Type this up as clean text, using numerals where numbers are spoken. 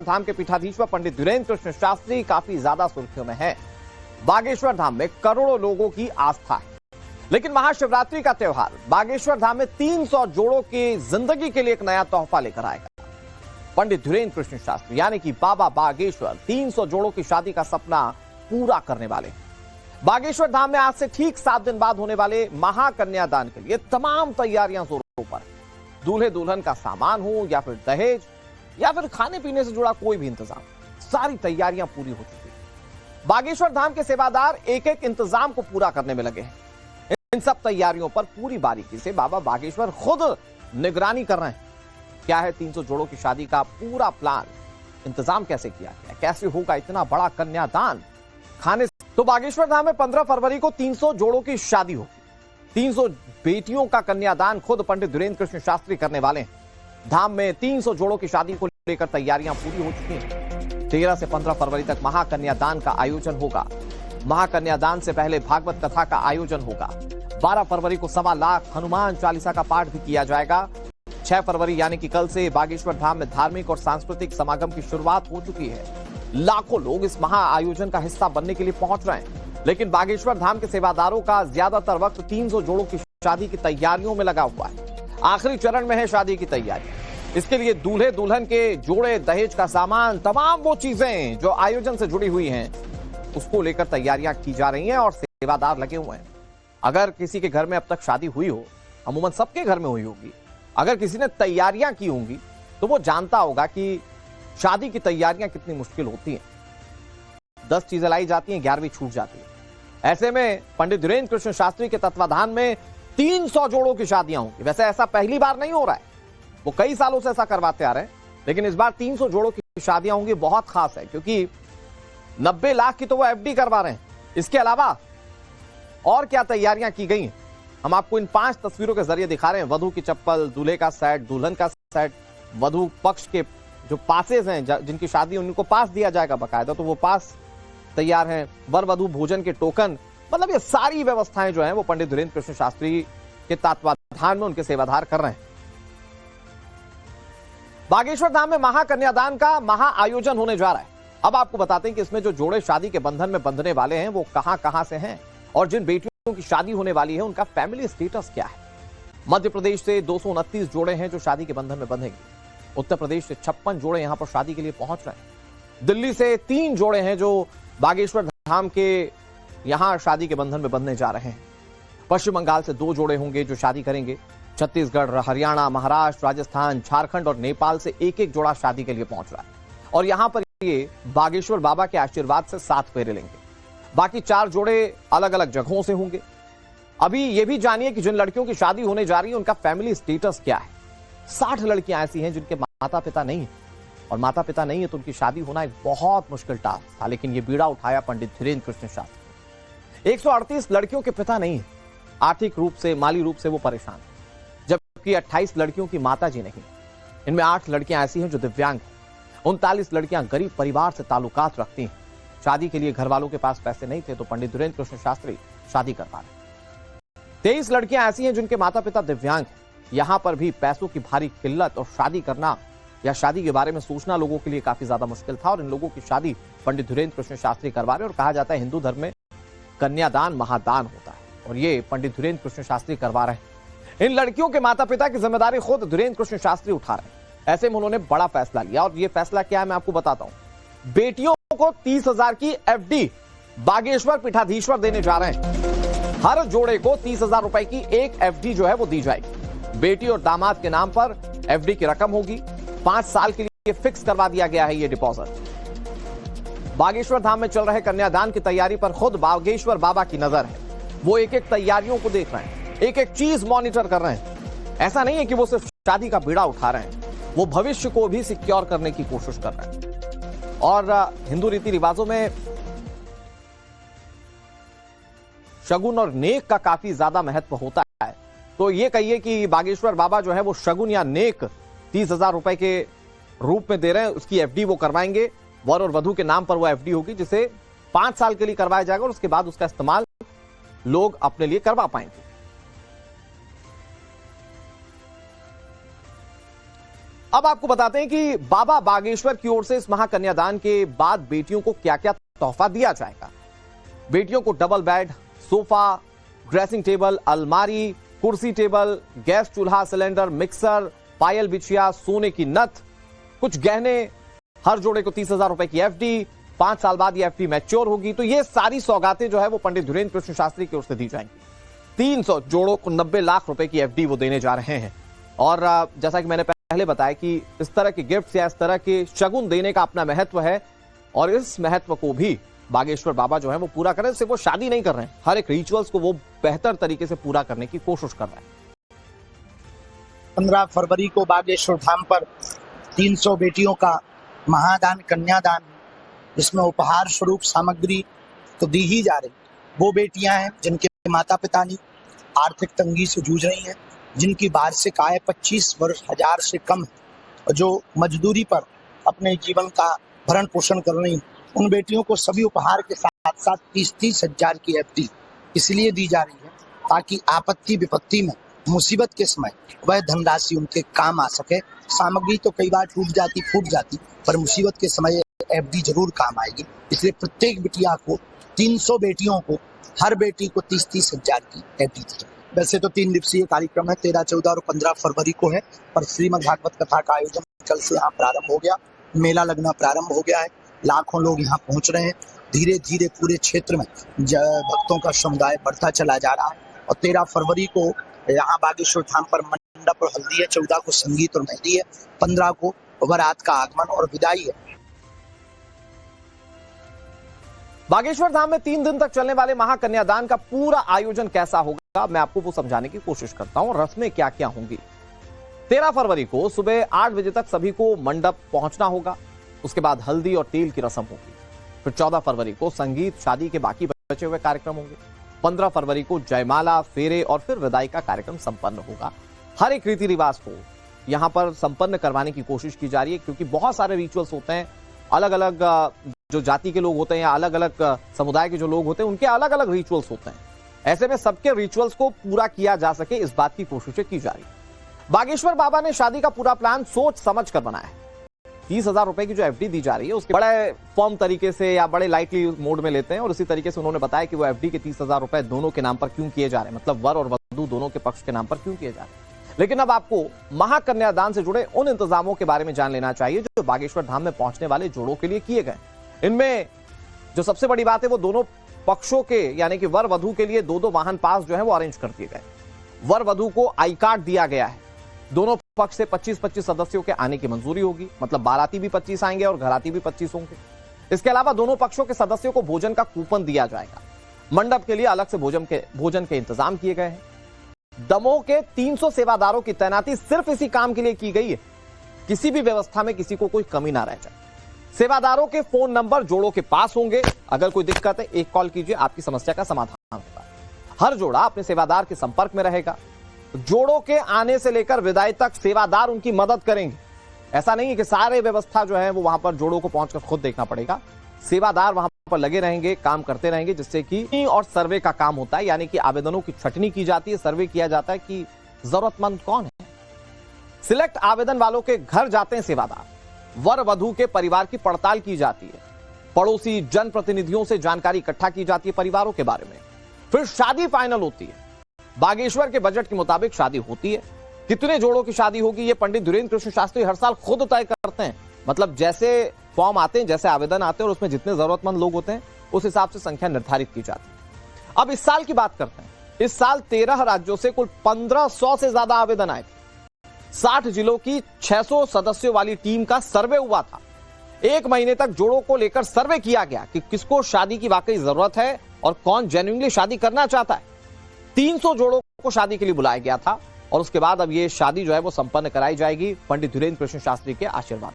धाम के पीठाधीश्वर पंडित धीरेन्द्र कृष्ण शास्त्री काफी ज्यादा सुर्खियों में हैं। बागेश्वर धाम में करोड़ों लोगों की आस्था है, लेकिन महाशिवरात्रि का त्यौहार बागेश्वर धाम में 300 जोड़ों की जिंदगी के लिए एक नया तोहफा लेकर आएगा। पंडित धीरेन्द्र कृष्ण शास्त्री यानी कि बाबा बागेश्वर 300 जोड़ों की शादी का सपना पूरा करने वाले। बागेश्वर धाम में आज से ठीक 7 दिन बाद होने वाले महाकन्यादान के लिए तमाम तैयारियां जोरों पर। दूल्हे दुल्हन का सामान हो या फिर दहेज या फिर खाने पीने से जुड़ा कोई भी इंतजाम, सारी तैयारियां पूरी हो चुकी है। बागेश्वर धाम के सेवादार एक एक इंतजाम को पूरा करने में लगे हैं। इन सब तैयारियों पर पूरी बारीकी से बाबा बागेश्वर खुद निगरानी कर रहे हैं। क्या है 300 जोड़ों की शादी का पूरा प्लान, इंतजाम कैसे किया गया, कैसे होगा इतना बड़ा कन्यादान, खाने। तो बागेश्वर धाम में 15 फरवरी को 300 जोड़ों की शादी होगी। 300 बेटियों का कन्यादान खुद पंडित धीरेन्द्र कृष्ण शास्त्री करने वाले हैं। धाम में 300 जोड़ों की शादी को लेकर तैयारियां पूरी हो चुकी हैं। 13 से 15 फरवरी तक महाकन्यादान का आयोजन होगा। महाकन्यादान से पहले भागवत कथा का आयोजन होगा। 12 फरवरी को 1.25 लाख हनुमान चालीसा का पाठ भी किया जाएगा। 6 फरवरी यानी कि कल से बागेश्वर धाम में धार्मिक और सांस्कृतिक समागम की शुरुआत हो चुकी है। लाखों लोग इस महा आयोजन का हिस्सा बनने के लिए पहुंच रहे हैं, लेकिन बागेश्वर धाम के सेवादारों का ज्यादातर वक्त 300 जोड़ों की शादी की तैयारियों में लगा हुआ है। आखिरी चरण में है शादी की तैयारी। इसके लिए दूल्हे दुल्हन के जोड़े, दहेज का सामान, तमाम वो चीजें जो आयोजन से जुड़ी हुई हैं, उसको लेकर तैयारियां की जा रही हैं और सेवादार लगे हुए हैं। अगर किसी के घर में अब तक शादी हुई हो, अमूमन सबके घर में हुई होगी, अगर किसी ने तैयारियां की होंगी तो वो जानता होगा कि शादी की तैयारियां कितनी मुश्किल होती हैं। 10 चीजें लाई जाती हैं, 11वीं छूट जाती है। ऐसे में पंडित धीरेन्द्र कृष्ण शास्त्री के तत्वाधान में 300 जोड़ों की शादियां होंगी। वैसे ऐसा पहली बार नहीं हो रहा है, वो कई सालों से ऐसा करवाते आ रहे हैं, लेकिन इस बार 300 जोड़ों की शादियां होंगी। बहुत खास है क्योंकि 90 लाख की तो वो एफडी करवा रहे हैं। इसके अलावा और क्या तैयारियां की गई हैं, हम आपको इन 5 तस्वीरों के जरिए दिखा रहे हैं। वधू की चप्पल, दूल्हे का सेट, दुल्हन का सेट, वधू पक्ष के जो पासेस हैं, जिनकी शादी उनको पास दिया जाएगा बकायदा, तो वो पास तैयार हैं। वर वधू भोजन के टोकन, मतलब ये सारी व्यवस्थाएं जो हैं वो पंडित धीरेन्द्र कृष्ण शास्त्री के तत्वाधान में उनके सेवाधार कर रहे हैं। बागेश्वर धाम में महाकन्यादान का महा आयोजन होने जा रहा है। अब आपको बताते हैं कि इसमें जो जोड़े शादी के बंधन में बंधने वाले हैं वो कहां से हैं और जिन बेटियों की शादी होने वाली है उनका फैमिली स्टेटस क्या है। मध्य प्रदेश से 229 जोड़े हैं जो शादी के बंधन में बंधेंगे। उत्तर प्रदेश से 56 जोड़े यहां पर शादी के लिए पहुंच रहे हैं। दिल्ली से 3 जोड़े हैं जो बागेश्वर धाम के यहां शादी के बंधन में बंधने जा रहे हैं। पश्चिम बंगाल से 2 जोड़े होंगे जो शादी करेंगे। छत्तीसगढ़, हरियाणा, महाराष्ट्र, राजस्थान, झारखंड और नेपाल से एक एक जोड़ा शादी के लिए पहुंच रहा है और यहां पर ये बागेश्वर बाबा के आशीर्वाद से 7 फेरे लेंगे। बाकी 4 जोड़े अलग अलग जगहों से होंगे। अभी ये भी जानिए कि जिन लड़कियों की शादी होने जा रही है उनका फैमिली स्टेटस क्या है। 60 लड़कियां ऐसी हैं जिनके माता पिता नहीं है और माता पिता नहीं है तो उनकी शादी होना एक बहुत मुश्किल टास्क था, लेकिन ये बीड़ा उठाया पंडित धीरेन्द्र कृष्ण शास्त्री। 138 लड़कियों के पिता नहीं है, आर्थिक रूप से, माली रूप से वो परेशान है, जबकि 28 लड़कियों की माता जी नहीं। इनमें 8 लड़कियां ऐसी हैं जो दिव्यांग हैं। 39 लड़कियां गरीब परिवार से ताल्लुकात रखती हैं। शादी के लिए घर वालों के पास पैसे नहीं थे तो पंडित धीरेन्द्र कृष्ण शास्त्री शादी करवा रहे। 23 लड़कियां ऐसी हैं जिनके माता पिता दिव्यांग हैं। यहां पर भी पैसों की भारी किल्लत और शादी करना या शादी के बारे में सोचना लोगों के लिए काफी ज्यादा मुश्किल था और इन लोगों की शादी पंडित धीरेन्द्र कृष्ण शास्त्री करवा रहे। और कहा जाता है हिंदू धर्म में कन्यादान महादान होता है और ये पंडित धीरेन्द्र कृष्ण शास्त्री करवा रहे हैं। इन लड़कियों के माता पिता की जिम्मेदारी खुद धीरेन्द्र कृष्ण शास्त्री उठा रहे हैं। ऐसे में उन्होंने बड़ा फैसला लिया और ये फैसला क्या है मैं आपको बताता हूं। बेटियों को 30,000 की एफडी बागेश्वर पीठाधीश्वर देने जा रहे हैं। हर जोड़े को 30,000 रुपए की एक एफडी जो है वो दी जाएगी। बेटी और दामाद के नाम पर एफडी की रकम होगी। 5 साल के लिए फिक्स करवा दिया गया है ये डिपॉजिट। बागेश्वर धाम में चल रहे कन्यादान की तैयारी पर खुद बागेश्वर बाबा की नजर है। वो एक एक तैयारियों को देख रहे हैं, एक एक चीज मॉनिटर कर रहे हैं। ऐसा नहीं है कि वो सिर्फ शादी का बीड़ा उठा रहे हैं, वो भविष्य को भी सिक्योर करने की कोशिश कर रहे हैं। और हिंदू रीति रिवाजों में शगुन और नेक का काफी ज्यादा महत्व होता है। तो ये कहिए कि बागेश्वर बाबा जो है वो शगुन या नेक 30,000 रुपए के रूप में दे रहे हैं। उसकी एफडी वो करवाएंगे। वर और वधू के नाम पर वो एफडी होगी जिसे 5 साल के लिए करवाया जाएगा और उसके बाद उसका इस्तेमाल लोग अपने लिए करवा पाएंगे। अब आपको बताते हैं कि बाबा बागेश्वर की ओर से इस महाकन्यादान के बाद बेटियों को क्या क्या तोहफा दिया जाएगा। बेटियों को double bed, sofa, dressing table, अलमारी, कुर्सी टेबल, गैस चूल्हा, सिलेंडर, मिक्सर, पायल बिछिया, सोने की नथ, कुछ गहने, हर जोड़े को 30,000 रुपए की एफडी, 5 साल बाद ये एफडी मैच्योर होगी। तो ये सारी सौगातें जो है वो पंडित धीरेन्द्र कृष्ण शास्त्री की ओर से दी जाएंगी। 300 जोड़ों को 90 लाख रुपए की एफडी वो देने जा रहे हैं। और जैसा कि मैंने पहले बताया कि इस तरह के गिफ्ट या इस तरह के शगुन देने का अपना महत्व है और इस महत्व को भी बागेश्वर बाबा जो है वो पूरा कर रहे हैं। सिर्फ वो शादी नहीं कर रहे हैं, हर एक रिचुअल्स को वो बेहतर तरीके से पूरा करने की कोशिश कर रहे हैं। 15 फरवरी को बागेश्वर धाम पर 300 बेटियों का महादान कन्यादान, जिसमें उपहार स्वरूप सामग्री तो दी ही जा रही। वो बेटियां हैं जिनके माता पिता नहीं आर्थिक तंगी से जूझ रही हैं, जिनकी वार्षिक आय 25,000 से कम है और जो मजदूरी पर अपने जीवन का भरण पोषण कर रही हैं। उन बेटियों को सभी उपहार के साथ साथ 30,000 की एफडी इसलिए दी जा रही है ताकि आपत्ति विपत्ति में, मुसीबत के समय वह धनराशि उनके काम आ सके। सामग्री तो कई बार टूट जाती, फूट जाती, पर मुसीबत के समय एफडी जरूर काम आएगी। इसलिए प्रत्येक बिटिया को, 300 बेटियों को, हर बेटी को 30,000 की एफडी दी जाए। वैसे तो 3 दिवसीय कार्यक्रम है, 13, 14 और 15 फरवरी को है, पर श्रीमद् भागवत कथा का आयोजन कल से यहाँ प्रारंभ हो गया। मेला लगना प्रारंभ हो गया है, लाखों लोग यहाँ पहुँच रहे हैं। धीरे धीरे पूरे क्षेत्र में भक्तों का समुदाय बढ़ता चला जा रहा है। और 13 फरवरी को यहाँ बागेश्वर धाम पर मंडप और हल्दी है, 14 को संगीत और मेहंदी है, 15 को बारात का आगमन और विदाई है। बागेश्वर धाम में 3 दिन तक चलने वाले महाकन्यादान का पूरा आयोजन कैसा होगा, मैं आपको वो समझाने की कोशिश करता हूं। रस्में क्या क्या होंगी। 13 फरवरी को सुबह 8 बजे तक सभी को मंडप पहुंचना होगा। उसके बाद हल्दी और तेल की रस्म होगी। फिर 14 फरवरी को संगीत, शादी के बाकी बचे हुए कार्यक्रम होंगे। 15 फरवरी को जयमाला, फेरे और फिर विदाई का कार्यक्रम संपन्न होगा। हर एक रीति रिवाज को यहां पर संपन्न करवाने की कोशिश की जा रही है, क्योंकि बहुत सारे रिचुअल्स होते हैं। अलग अलग जो जाति के लोग होते हैं या अलग अलग समुदाय के जो लोग होते हैं, उनके अलग अलग रिचुअल्स होते हैं। ऐसे में सबके रिचुअल्स को पूरा किया जा सके, इस बात की कोशिशें की जा रही है। बागेश्वर बाबा ने शादी का पूरा प्लान सोच समझ कर बनाया है। 30,000 रुपए की जो एफडी दी जा रही है, उसके बड़े फॉर्म तरीके से या बड़े लाइटली मोड में लेते हैं। और इसी तरीके से उन्होंने बताया कि वो एफडी के 30,000 रुपए दोनों के नाम पर क्यों किए जा रहे हैं, मतलब वर और वधू दोनों के पक्ष के नाम पर क्यों किए जा रहे हैं। लेकिन अब आपको महाकन्यादान से जुड़े उन इंतजामों के बारे में जान लेना चाहिए जो बागेश्वर धाम में पहुंचने वाले जोड़ों के लिए किए गए। इनमें जो सबसे बड़ी बात है, वो दोनों पक्षों के यानी कि वर वधू के लिए 2-2 वाहन पास जो है वो अरेंज कर दिए गए। वर वधू को आई कार्ड दिया गया है। दोनों पक्ष से 25-25 सदस्यों के आने की मंजूरी होगी, मतलब बाराती भी 25 आएंगे और घराती भी 25 होंगे। इसके अलावा दोनों पक्षों के सदस्यों को भोजन का कूपन दिया जाएगा। मंडप के लिए अलग से भोजन के इंतजाम किए गए हैं। दमोह के 300 सेवादारों की तैनाती सिर्फ इसी काम के लिए की गई है, किसी भी व्यवस्था में किसी को कोई कमी ना रह जाए। सेवादारों के फोन नंबर जोड़ों के पास होंगे। अगर कोई दिक्कत है, एक कॉल कीजिए, आपकी समस्या का समाधान होगा। हर जोड़ा अपने सेवादार के संपर्क में रहेगा। जोड़ों के आने से लेकर विदाई तक सेवादार उनकी मदद करेंगे। ऐसा नहीं है कि सारे व्यवस्था जो है वो वहां पर जोड़ों को पहुंचकर खुद देखना पड़ेगा। सेवादार वहां पर लगे रहेंगे, काम करते रहेंगे, जिससे कि और सर्वे का काम होता है, यानी कि आवेदनों की छटनी की जाती है, सर्वे किया जाता है कि जरूरतमंद कौन है। सिलेक्ट आवेदन वालों के घर जाते हैं सेवादार। वर वधू के परिवार की पड़ताल की जाती है। पड़ोसी जनप्रतिनिधियों से जानकारी इकट्ठा की जाती है परिवारों के बारे में। फिर शादी फाइनल होती है। बागेश्वर के बजट के मुताबिक शादी होती है। कितने जोड़ों की शादी होगी, ये पंडित धीरेन्द्र कृष्ण शास्त्री हर साल खुद तय करते हैं। मतलब जैसे फॉर्म आते हैं, जैसे आवेदन आते हैं और उसमें जितने जरूरतमंद लोग होते हैं, उस हिसाब से संख्या निर्धारित की जाती है। अब इस साल की बात करते हैं। इस साल 13 राज्यों से कुल 1500 से ज्यादा आवेदन आए। 60 जिलों की 600 सदस्यों वाली टीम का सर्वे हुआ था। 1 महीने तक जोड़ों को लेकर सर्वे किया गया कि किसको शादी की वाकई जरूरत है और कौन जेन्युइनली शादी करना चाहता है। 300 जोड़ों को शादी के लिए बुलाया गया था और उसके बाद अब ये शादी जो है वो संपन्न कराई जाएगी पंडित धीरेन्द्र कृष्ण शास्त्री के आशीर्वाद